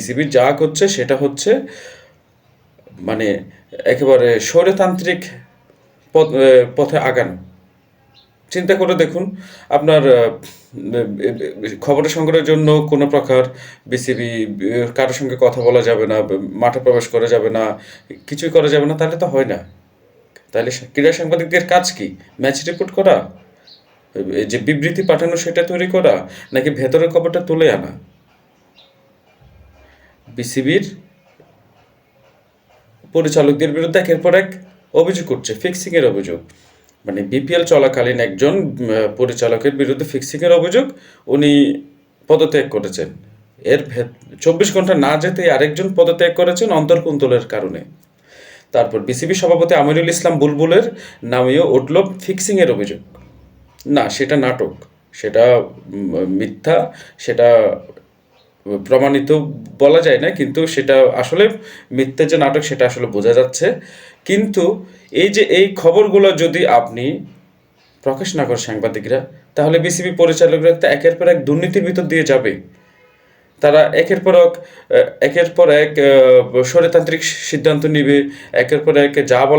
BCB যা করছে সেটা হচ্ছে মানে একেবারে স্বৈরতান্ত্রিক পথে আগানো। চিন্তা করে দেখুন, আপনার খবরের সংগ্রহের জন্য কোনো প্রকার বিসিবি কারোর সঙ্গে কথা বলা যাবে না, মাঠে প্রবেশ করা যাবে না, কিছুই করা যাবে না, তাহলে তো হয় না। তাহলে ক্রীড়া সাংবাদিকদের কাজ কি? ম্যাচ রিপোর্ট করা, যে বিবৃতি পাঠানো সেটা তৈরি করা, নাকি ভেতরের খবরটা তুলে আনা? বিসিবির পরিচালকদের বিরুদ্ধে একের পর এক অভিযোগ করছে, ফিক্সিংয়ের অভিযোগ। মানে বিপিএল চলাকালীন একজন পরিচালকের বিরুদ্ধে ফিক্সিংয়ের অভিযোগ, উনি পদত্যাগ করেছেন। এর 24 ঘন্টা না যেতেই আরেকজন পদত্যাগ করেছেন অন্তর্কুন্তলের কারণে। তারপর বিসিবি সভাপতি আমিরুল ইসলাম বুলবুলের নামেও উঠল ফিক্সিংয়ের অভিযোগ। না, সেটা নাটক, সেটা মিথ্যা, সেটা প্রমাণিত বলা যায় না, কিন্তু সেটা আসলে মিথ্যে যে নাটক সেটা আসলে বোঝা যাচ্ছে। কিন্তু এই খবরগুলো যদি আপনি প্রকাশ না করে সাংবাদিকরা, তাহলে বিসিবি পরিচালকরা তো একের পর এক দুর্নীতির ভিতর দিয়ে যাবে। তারা একের পর এক স্বৈরতান্ত্রিক সিদ্ধান্ত নিবে, একের পর এক যা বলা